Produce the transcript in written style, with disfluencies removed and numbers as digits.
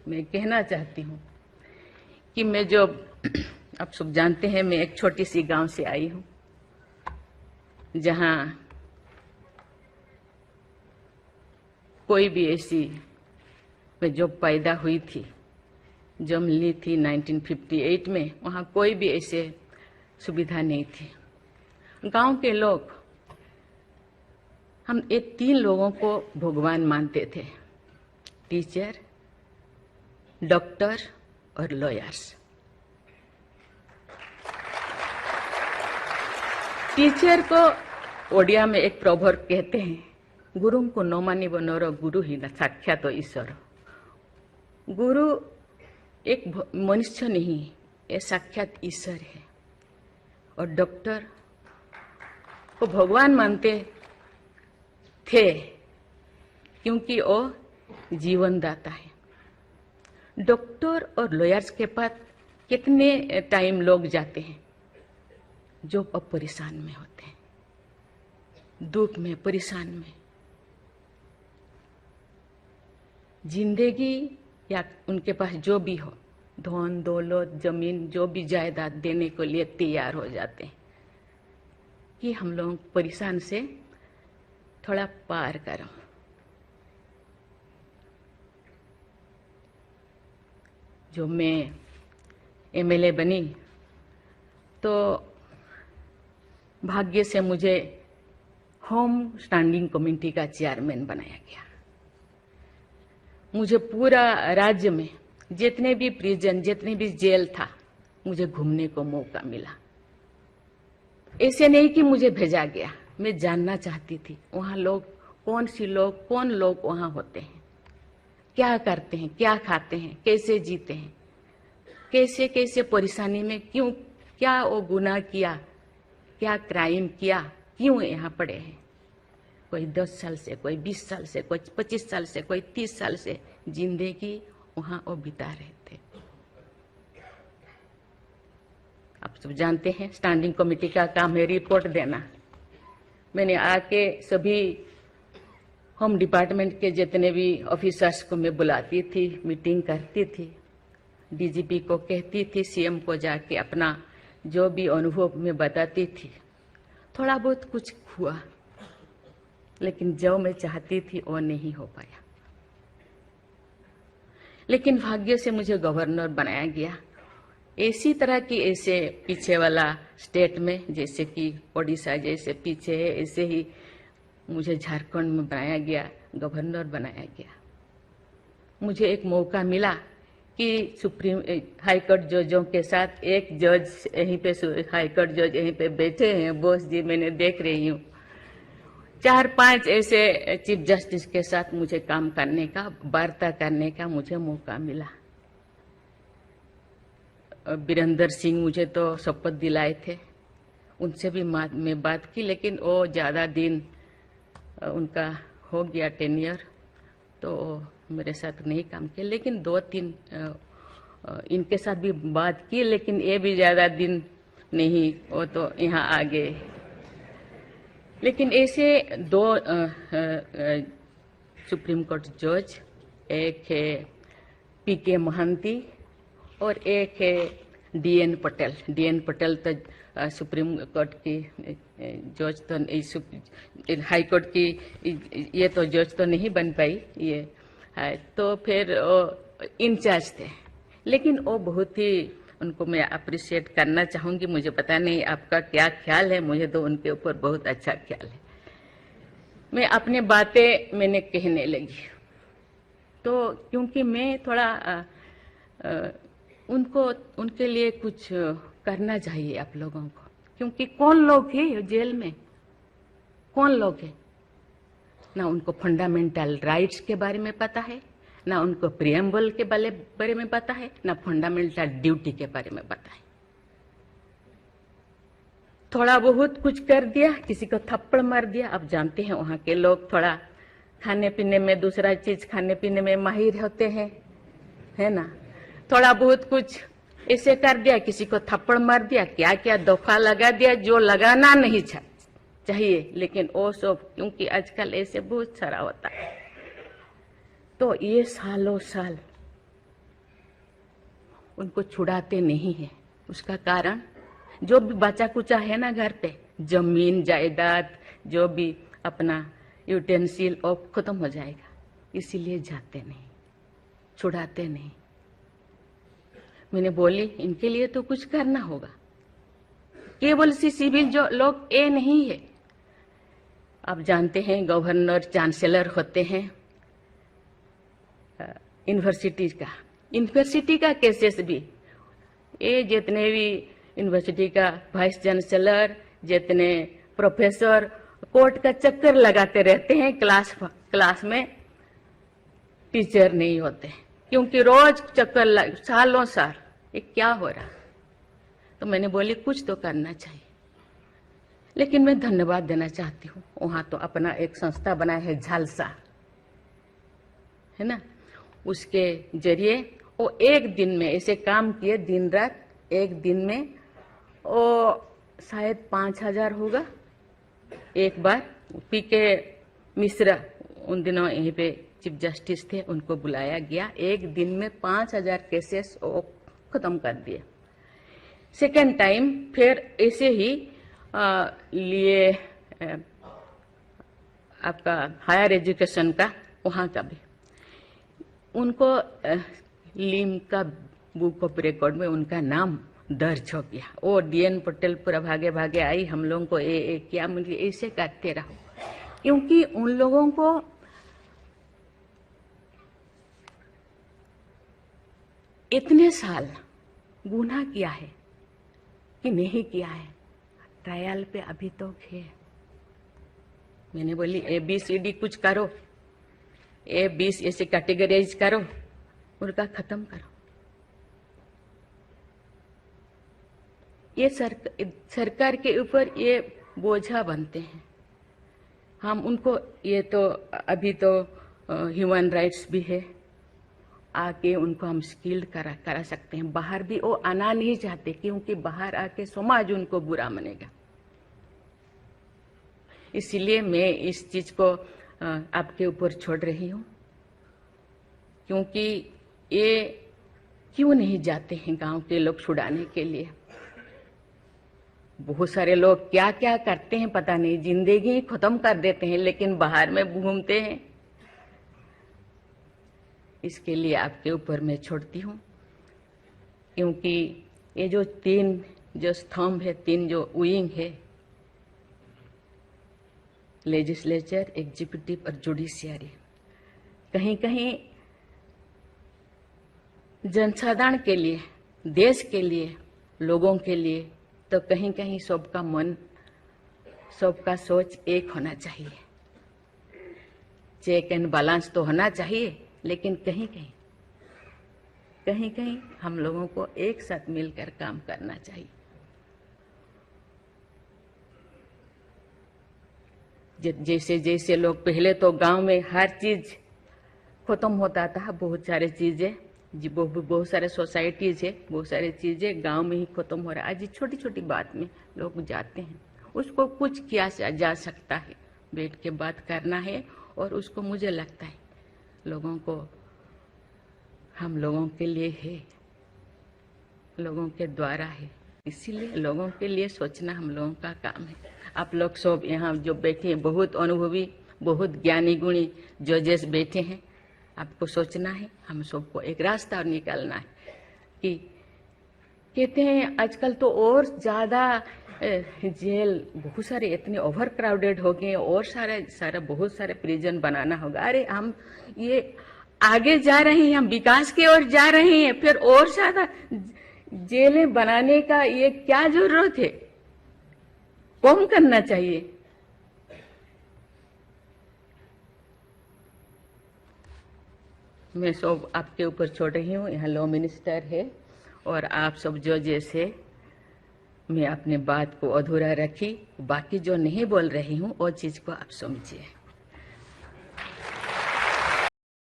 मैं कहना चाहती हूँ कि मैं जो, आप सब जानते हैं, मैं एक छोटी सी गांव से आई हूँ जहाँ कोई भी ऐसी, मैं जो पैदा हुई थी, जो मिली थी 1958 में, वहाँ कोई भी ऐसे सुविधा नहीं थी। गांव के लोग, हम ये 3 लोगों को भगवान मानते थे, टीचर, डॉक्टर और लॉयर्स। टीचर को ओडिया में एक प्रोवर्ब कहते हैं, गुरु को न मानिब नर गुरु ही न साक्षात ईश्वर। गुरु एक मनुष्य नहीं, ये साक्षात ईश्वर है। और डॉक्टर को भगवान मानते थे क्योंकि वो जीवन दाता है। डॉक्टर और लॉयर्स के पास कितने टाइम लोग जाते हैं जो अब परेशान में होते हैं, दुख में, परेशान में। जिंदगी या उनके पास जो भी हो, धन दौलत, जमीन, जो भी जायदाद देने के लिए तैयार हो जाते हैं कि हम लोग परेशान से थोड़ा पार करो। जो मैं एमएलए बनी तो भाग्य से मुझे होम स्टैंडिंग कमेटी का चेयरमैन बनाया गया। मुझे पूरा राज्य में जितने भी प्रिजन, जितने भी जेल था, मुझे घूमने को मौका मिला। ऐसे नहीं कि मुझे भेजा गया, मैं जानना चाहती थी वहाँ लोग, कौन लोग वहाँ होते हैं, क्या करते हैं, क्या खाते हैं, कैसे जीते हैं, कैसे कैसे परेशानी में, क्यों, क्या वो गुनाह किया, क्या क्राइम किया, क्यों यहाँ पड़े हैं। कोई 10 साल से, कोई 20 साल से, कोई 25 साल से, कोई 30 साल से जिंदगी वहाँ वो बिता रहे थे। आप सब जानते हैं स्टैंडिंग कमेटी का काम है रिपोर्ट देना। मैंने आके सभी होम डिपार्टमेंट के जितने भी ऑफिसर्स को मैं बुलाती थी, मीटिंग करती थी, डीजीपी को कहती थी, सीएम को जाके अपना जो भी अनुभव मैं बताती थी। थोड़ा बहुत कुछ हुआ, लेकिन जो मैं चाहती थी वो नहीं हो पाया। लेकिन भाग्य से मुझे गवर्नर बनाया गया। इसी तरह की, ऐसे पीछे वाला स्टेट में, जैसे कि ओडिशा जैसे पीछे है, ऐसे ही मुझे झारखंड में बनाया गया, गवर्नर बनाया गया। मुझे एक मौका मिला कि सुप्रीम हाईकोर्ट जजों के साथ एक जज यहीं पे, हाईकोर्ट जज यहीं पे बैठे हैं, बोस जी, मैंने देख रही हूँ, 4-5 ऐसे चीफ जस्टिस के साथ मुझे काम करने का, वार्ता करने का मुझे मौका मिला। वीरेंद्र सिंह मुझे तो शपथ दिलाए थे, उनसे भी मैं बात की, लेकिन वो ज़्यादा दिन उनका हो गया टेन्योर, तो मेरे साथ नहीं काम किया। लेकिन 2-3 इनके साथ भी बात की, लेकिन ये भी ज़्यादा दिन नहीं, वो तो यहाँ आ गए। लेकिन ऐसे 2 सुप्रीम कोर्ट जज, एक है पीके महंती और एक है डीएन पटेल। डीएन पटेल तो सुप्रीम कोर्ट की जज तो, हाई कोर्ट की ये तो जज तो नहीं बन पाई ये है, तो फिर इंचार्ज थे। लेकिन वो बहुत ही, उनको मैं अप्रिशिएट करना चाहूँगी। मुझे पता नहीं आपका क्या ख्याल है, मुझे तो उनके ऊपर बहुत अच्छा ख्याल है। मैं अपनी बातें मैंने कहने लगी, तो क्योंकि मैं थोड़ा उनके लिए कुछ करना चाहिए आप लोगों को, क्योंकि कौन लोग हैं जेल में, कौन लोग हैं, ना उनको फंडामेंटल राइट्स के बारे में पता है, ना उनको प्रियम्बल के बारे में पता है, ना फंडामेंटल ड्यूटी के बारे में पता है। थोड़ा बहुत कुछ कर दिया, किसी को थप्पड़ मार दिया। आप जानते हैं वहाँ के लोग थोड़ा खाने पीने में, दूसरा चीज खाने पीने में माहिर होते हैं, है ना। थोड़ा बहुत कुछ ऐसे कर दिया, किसी को थप्पड़ मार दिया, क्या क्या दफा लगा दिया जो लगाना नहीं चाहिए, लेकिन वो सब, क्योंकि आजकल ऐसे बहुत सारा होता है। तो ये सालों साल उनको छुड़ाते नहीं है। उसका कारण जो भी बचा कुचा है ना घर पे, जमीन जायदाद जो भी अपना यूटेंसिल और खत्म हो जाएगा, इसीलिए जाते नहीं, छुड़ाते नहीं। मैंने बोली इनके लिए तो कुछ करना होगा। केवल सिविल जो लोग ये नहीं है, आप जानते हैं गवर्नर चांसलर होते हैं यूनिवर्सिटी का केसेस भी, ये जितने भी यूनिवर्सिटी का वाइस चांसलर, जितने प्रोफेसर कोर्ट का चक्कर लगाते रहते हैं, क्लास में टीचर नहीं होते, क्योंकि रोज चक्कर सालों साल, ये क्या हो रहा। तो मैंने बोली कुछ तो करना चाहिए। लेकिन मैं धन्यवाद देना चाहती हूँ, वहां तो अपना एक संस्था बनाया है झालसा, है ना, उसके जरिए वो एक दिन में ऐसे काम किए, दिन रात, एक दिन में वो शायद 5,000 होगा। एक बार पीके मिश्रा उन दिनों यहीं पे चीफ जस्टिस थे, उनको बुलाया गया, एक दिन में 5,000 केसेस वो खत्म कर दिए। सेकेंड टाइम फिर ऐसे ही लिए आपका हायर एजुकेशन का, वहाँ का भी उनको लीम का बुक ऑफ रिकॉर्ड में उनका नाम दर्ज हो गया। वो DN पटेल पूरा भागे भागे आई, हम लोगों को क्या मुझे ऐसे करते रहो, क्योंकि उन लोगों को इतने साल गुनाह किया है कि नहीं किया है, ट्रायल पे अभी तो है। मैंने बोली ABCD कुछ करो, A20 ऐसे कैटेगराइज करो, उनका खत्म करो। ये सरकार के ऊपर ये बोझा बनते हैं। हम उनको, ये तो अभी तो ह्यूमन राइट्स भी है, आके उनको हम स्किल्ड करा सकते हैं। बाहर भी वो आना नहीं चाहते, क्योंकि बाहर आके समाज उनको बुरा मानेगा। इसलिए मैं इस चीज को आपके ऊपर छोड़ रही हूँ, क्योंकि ये क्यों नहीं जाते हैं गांव के लोग छुड़ाने के लिए। बहुत सारे लोग क्या क्या करते हैं पता नहीं, जिंदगी खत्म कर देते हैं, लेकिन बाहर में घूमते हैं। इसके लिए आपके ऊपर मैं छोड़ती हूँ, क्योंकि ये जो 3 जो स्तंभ है, 3 जो विंग है, लेजिस्लेचर, एग्जीक्यूटिव और जुडिशियरी, कहीं कहीं जनसाधारण के लिए, देश के लिए, लोगों के लिए, तो कहीं कहीं सबका मन, सबका सोच एक होना चाहिए। चेक एंड बैलेंस तो होना चाहिए, लेकिन कहीं कहीं हम लोगों को एक साथ मिलकर काम करना चाहिए। जैसे जैसे लोग, पहले तो गांव में हर चीज खत्म होता था, बहुत सारे चीजें, बहुत सारे सोसाइटीज है, बहुत सारी चीजें गांव में ही खत्म हो रहा है। आज छोटी छोटी बात में लोग जाते हैं, उसको कुछ किया जा सकता है, बैठ के बात करना है। और उसको मुझे लगता है लोगों को, हम लोगों के लिए है, लोगों के द्वारा है, इसीलिए लोगों के लिए सोचना हम लोगों का काम है। आप लोग सब यहाँ जो बैठे हैं, बहुत अनुभवी, बहुत ज्ञानी गुणी जजेस बैठे हैं, आपको सोचना है, हम सबको एक रास्ता निकालना है। कि कहते हैं आजकल तो और ज्यादा जेल, बहुत सारे इतने ओवर क्राउडेड हो गए, और सारा बहुत सारे प्रिजन बनाना होगा। अरे हम ये आगे जा रहे हैं, हम विकास की ओर जा रहे हैं, फिर और ज्यादा जेलें बनाने का ये क्या जरूरत है? कम करना चाहिए। मैं सब आपके ऊपर छोड़ रही हूँ। यहाँ लॉ मिनिस्टर है और आप सब जो जैसे, मैं अपने बात को अधूरा रखी, बाकी जो नहीं बोल रही हूँ वो चीज को आप समझिए।